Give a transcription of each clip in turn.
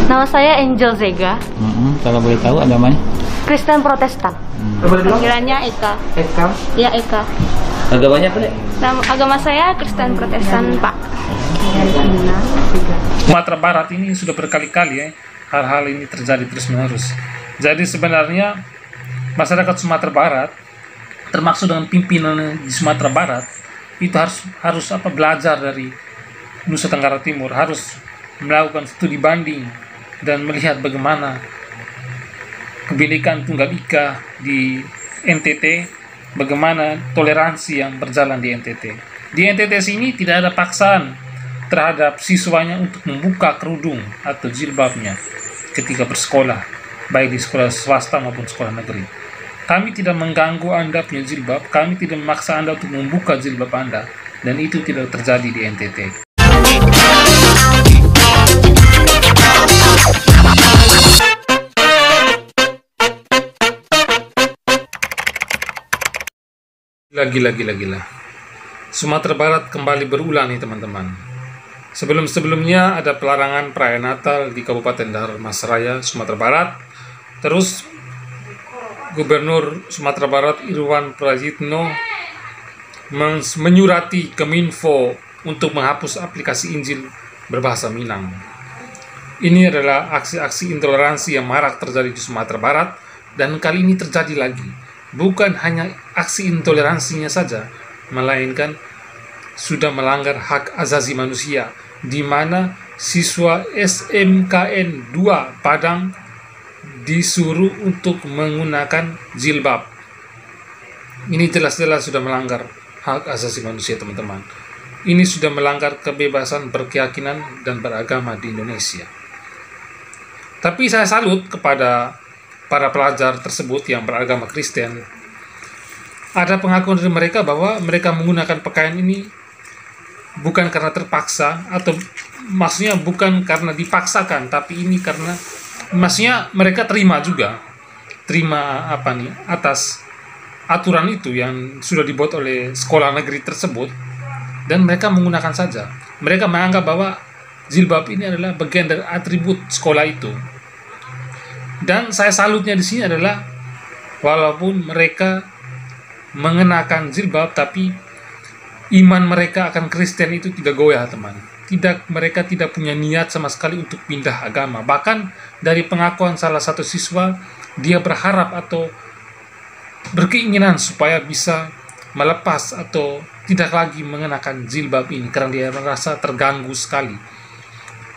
Nama saya Angel Zega. Kalau boleh tahu agamanya? Kristen Protestan. Panggilannya Eka. Eka? Ya, Eka. Agamanya apa, Dek? Nama agama saya Kristen Protestan, Pak. Sumatera Barat ini sudah berkali-kali ya hal-hal ini terjadi terus-menerus. Jadi sebenarnya masyarakat Sumatera Barat, termasuk dengan pimpinan di Sumatera Barat, itu harus belajar dari Nusa Tenggara Timur, harus melakukan studi banding dan melihat bagaimana kebinekaan Tunggal Ika di NTT, bagaimana toleransi yang berjalan di NTT. Di NTT sini tidak ada paksaan terhadap siswanya untuk membuka kerudung atau jilbabnya ketika bersekolah, baik di sekolah swasta maupun sekolah negeri. Kami tidak mengganggu Anda punya jilbab, kami tidak memaksa Anda untuk membuka jilbab Anda, dan itu tidak terjadi di NTT. Gila. Sumatera Barat kembali berulang nih teman-teman. Sebelumnya ada pelarangan perayaan Natal di Kabupaten Dharmasraya, Sumatera Barat. Terus Gubernur Sumatera Barat Irwan Prayitno menyurati Kominfo untuk menghapus aplikasi Injil berbahasa Minang. Ini adalah aksi-aksi intoleransi yang marak terjadi di Sumatera Barat, dan kali ini terjadi lagi. Bukan hanya aksi intoleransinya saja, melainkan sudah melanggar hak asasi manusia, di mana siswa SMKN 2 Padang disuruh untuk menggunakan jilbab. Ini jelas-jelas sudah melanggar hak asasi manusia, teman-teman. Ini sudah melanggar kebebasan berkeyakinan dan beragama di Indonesia. Tapi saya salut kepada para pelajar tersebut yang beragama Kristen. Ada pengakuan dari mereka bahwa mereka menggunakan pakaian ini bukan karena terpaksa, atau maksudnya bukan karena dipaksakan, tapi ini karena maksudnya mereka terima atas aturan itu yang sudah dibuat oleh sekolah negeri tersebut, dan mereka menggunakan saja. Mereka menganggap bahwa jilbab ini adalah bagian dari atribut sekolah itu. Dan saya salutnya di sini adalah walaupun mereka mengenakan jilbab, tapi iman mereka akan Kristen itu tidak goyah, teman. Mereka tidak punya niat sama sekali untuk pindah agama. Bahkan dari pengakuan salah satu siswa, dia berharap atau berkeinginan supaya bisa melepas atau tidak lagi mengenakan jilbab ini karena dia merasa terganggu sekali.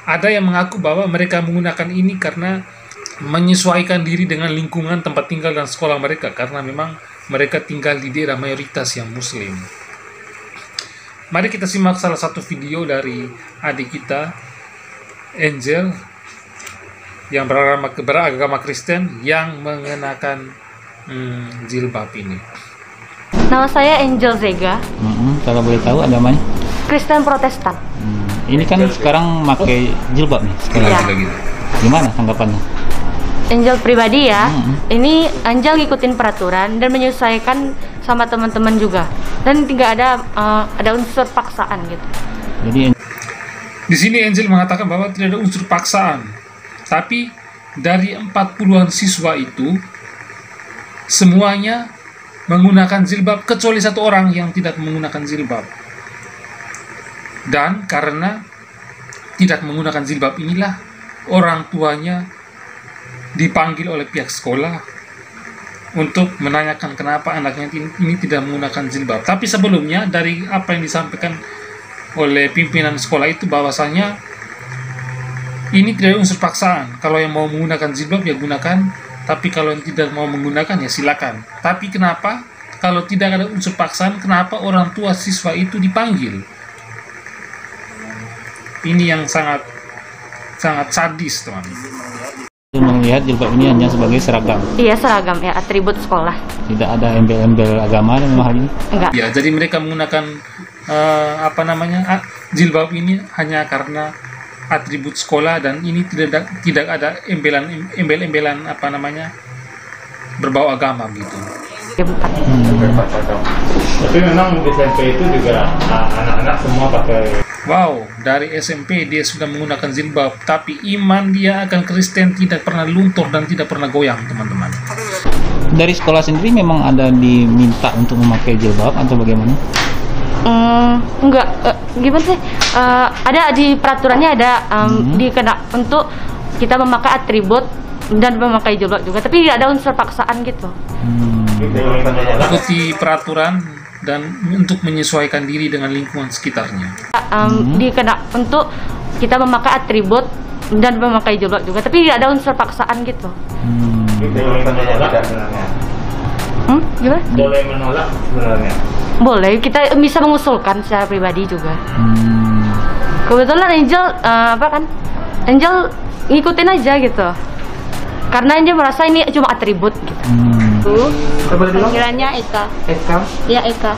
Ada yang mengaku bahwa mereka menggunakan ini karena menyesuaikan diri dengan lingkungan tempat tinggal dan sekolah mereka, karena memang mereka tinggal di daerah mayoritas yang Muslim. Mari kita simak salah satu video dari adik kita, Angel, yang beragama Kristen yang mengenakan jilbab ini. Nama saya Angel Zega. Kalau boleh tahu agamanya? Kristen Protestan. Ini kan sekarang pakai jilbab nih sekarang. Ya. Gimana tanggapannya? Angel pribadi ya, ini Angel ngikutin peraturan dan menyesuaikan sama teman-teman juga, dan tidak ada unsur paksaan gitu. Jadi di sini Angel mengatakan bahwa tidak ada unsur paksaan, tapi dari 40-an siswa itu semuanya menggunakan jilbab kecuali satu orang yang tidak menggunakan jilbab. Dan karena tidak menggunakan jilbab inilah orang tuanya dipanggil oleh pihak sekolah untuk menanyakan kenapa anaknya ini tidak menggunakan jilbab. Tapi sebelumnya dari apa yang disampaikan oleh pimpinan sekolah itu bahwasanya ini tidak ada unsur paksaan. Kalau yang mau menggunakan jilbab ya gunakan, tapi kalau yang tidak mau menggunakan ya silakan. Tapi kenapa kalau tidak ada unsur paksaan, kenapa orang tua siswa itu dipanggil? Ini yang sangat sadis, teman. Melihat jilbab ini hanya sebagai seragam. Iya, seragam ya, atribut sekolah. Tidak ada embel-embel agama dan hal ini. Enggak. Ya, jadi mereka menggunakan jilbab ini hanya karena atribut sekolah, dan ini tidak ada embel-embelan berbau agama gitu. Tapi memang di SMP itu juga anak-anak semua pakai Wow, dari SMP dia sudah menggunakan jilbab, tapi iman dia akan Kristen tidak pernah luntur dan tidak pernah goyang, teman-teman. Dari sekolah sendiri memang ada diminta untuk memakai jilbab atau bagaimana? Enggak, gimana sih? Ada di peraturannya ada dikena untuk kita memakai atribut dan memakai jilbab juga, tapi tidak ada unsur paksaan gitu. Ikuti peraturan dan untuk menyesuaikan diri dengan lingkungan sekitarnya. Dikena untuk kita memakai atribut dan memakai jilbab juga, tapi tidak ada unsur paksaan gitu. Gimana? Boleh menolak sebenarnya. Boleh, kita bisa mengusulkan secara pribadi juga. Kebetulan Angel Angel ngikutin aja gitu, karena Angel merasa ini cuma atribut gitu. Panggilannya Eka. Eka. Ya, Eka.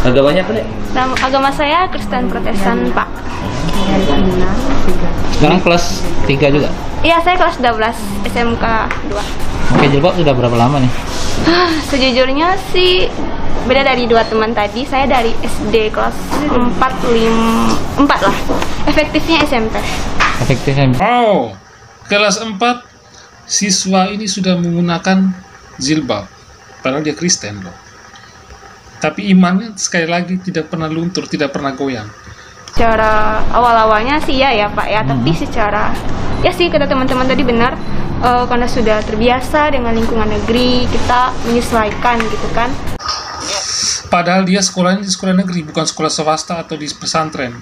Agamanya apa, Dek? Nama agama saya Kristen Protestan, Pak. Sekarang kelas 3 juga. Iya, saya kelas 12 SMK 2. Pakai jilbab sudah berapa lama nih? Sejujurnya sih beda dari dua teman tadi. Saya dari SD kelas 4 lah. Efektifnya SMP. Efektifnya Oh, kelas 4 siswa ini sudah menggunakan jilbab, padahal dia Kristen loh. Tapi imannya sekali lagi tidak pernah luntur, tidak pernah goyang. Secara awal-awalnya sih ya Pak ya, tapi secara ya sih kata teman-teman tadi benar, karena sudah terbiasa dengan lingkungan negeri, kita menyesuaikan gitu kan. Padahal dia sekolahnya di sekolah negeri, bukan sekolah swasta atau di pesantren.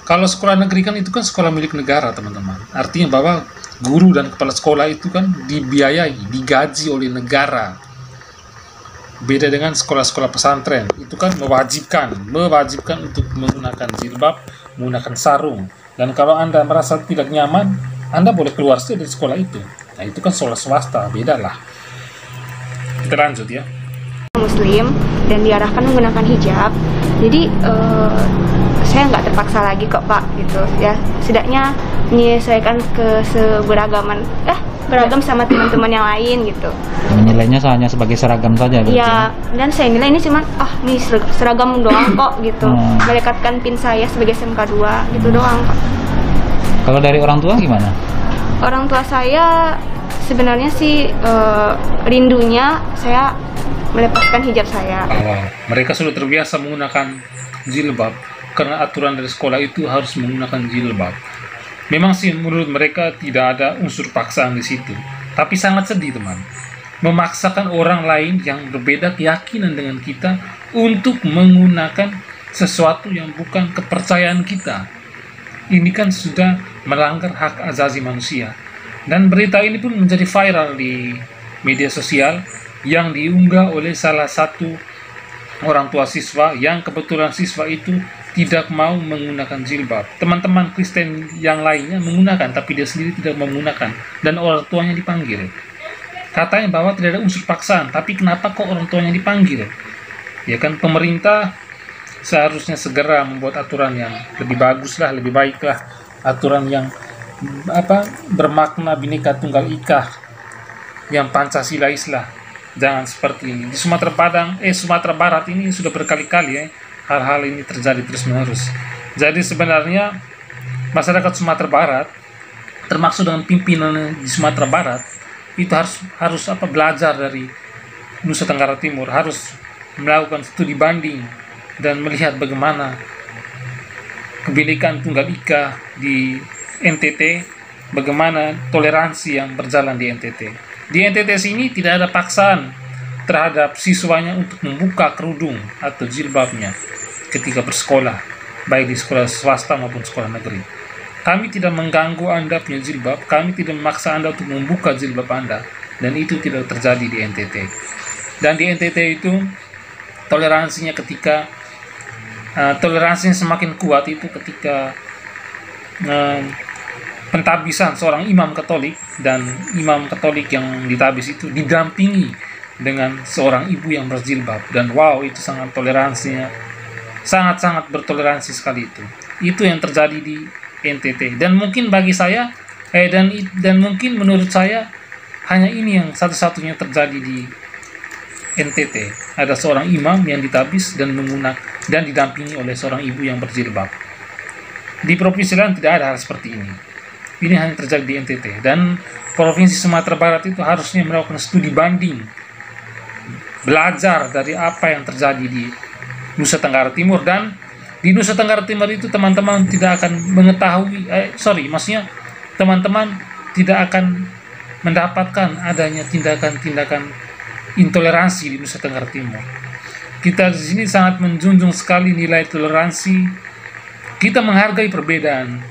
Kalau sekolah negeri kan itu kan sekolah milik negara, teman-teman. Artinya bahwa guru dan kepala sekolah itu kan dibiayai, digaji oleh negara. Beda dengan sekolah-sekolah pesantren, itu kan mewajibkan untuk menggunakan jilbab, menggunakan sarung. Dan kalau Anda merasa tidak nyaman, Anda boleh keluar saja dari sekolah itu. Nah, itu kan sekolah swasta, beda lah. Kita lanjut ya. Muslim dan diarahkan menggunakan hijab, jadi saya nggak terpaksa lagi kok Pak gitu ya, setidaknya menyesuaikan beragam sama teman-teman yang lain gitu. Menilainya hanya sebagai seragam saja berarti. Iya, dan saya nilai ini cuma ini seragam doang kok gitu, melekatkan pin saya sebagai SMK 2 gitu doang Pak. Kalau dari orang tua gimana? Orang tua saya sebenarnya sih rindunya saya melepaskan hijab saya. Mereka sudah terbiasa menggunakan jilbab karena aturan dari sekolah itu harus menggunakan jilbab. Memang sih menurut mereka tidak ada unsur paksaan di situ, tapi sangat sedih teman, memaksakan orang lain yang berbeda keyakinan dengan kita untuk menggunakan sesuatu yang bukan kepercayaan kita. Ini kan sudah melanggar hak asasi manusia. Dan berita ini pun menjadi viral di media sosial yang diunggah oleh salah satu orang tua siswa yang kebetulan siswa itu tidak mau menggunakan jilbab. Teman-teman Kristen yang lainnya menggunakan, tapi dia sendiri tidak mau menggunakan. Dan orang tuanya dipanggil. Katanya bahwa tidak ada unsur paksaan, tapi kenapa kok orang tuanya dipanggil? Ya kan, pemerintah seharusnya segera membuat aturan yang lebih bagus lah, lebih baik lah. Aturan yang bermakna Bhinneka Tunggal Ika, yang Pancasilais lah. Jangan seperti ini. Di Sumatera Barat ini sudah berkali-kali hal-hal ini terjadi terus-menerus. Jadi sebenarnya masyarakat Sumatera Barat, termasuk dengan pimpinan di Sumatera Barat, itu harus belajar dari Nusa Tenggara Timur, harus melakukan studi banding dan melihat bagaimana kebinekaan Tunggal Ika di NTT, bagaimana toleransi yang berjalan di NTT. Di NTT sini tidak ada paksaan terhadap siswanya untuk membuka kerudung atau jilbabnya ketika bersekolah, baik di sekolah swasta maupun sekolah negeri. Kami tidak mengganggu Anda punya jilbab, kami tidak memaksa Anda untuk membuka jilbab Anda, dan itu tidak terjadi di NTT. Dan di NTT itu toleransinya toleransinya semakin kuat itu ketika pentabisan seorang imam Katolik, dan imam Katolik yang ditabis itu didampingi dengan seorang ibu yang berjilbab. Dan wow, itu sangat toleransinya, sangat-sangat bertoleransi sekali itu. Itu yang terjadi di NTT. Dan mungkin bagi saya, dan mungkin menurut saya, hanya ini yang satu-satunya terjadi di NTT. Ada seorang imam yang ditabis dan didampingi oleh seorang ibu yang berjilbab. Di provinsi lain tidak ada hal seperti ini. Ini hanya terjadi di NTT. Dan Provinsi Sumatera Barat itu harusnya melakukan studi banding, belajar dari apa yang terjadi di Nusa Tenggara Timur. Dan di Nusa Tenggara Timur itu teman-teman tidak akan mengetahui, maksudnya teman-teman tidak akan mendapatkan adanya tindakan-tindakan intoleransi di Nusa Tenggara Timur. Kita di sini sangat menjunjung sekali nilai toleransi. Kita menghargai perbedaan,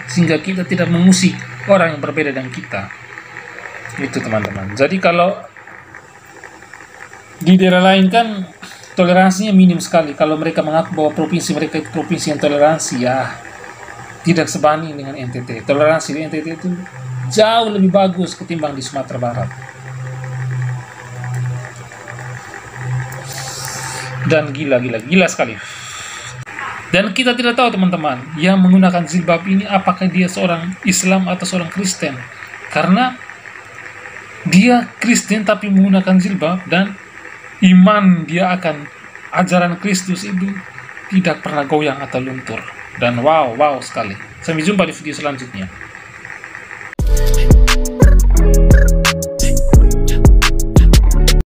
sehingga kita tidak mengusik orang yang berbeda dengan kita. Itu teman-teman. Jadi kalau di daerah lain kan toleransinya minim sekali. Kalau mereka mengaku bahwa provinsi mereka itu provinsi yang toleransi, ya tidak sebanding dengan NTT. Toleransi di NTT itu jauh lebih bagus ketimbang di Sumatera Barat. Dan gila sekali. Dan kita tidak tahu teman-teman, yang menggunakan jilbab ini apakah dia seorang Islam atau seorang Kristen. Karena dia Kristen tapi menggunakan jilbab, dan iman dia akan ajaran Kristus itu tidak pernah goyang atau luntur. Dan wow sekali. Sampai jumpa di video selanjutnya.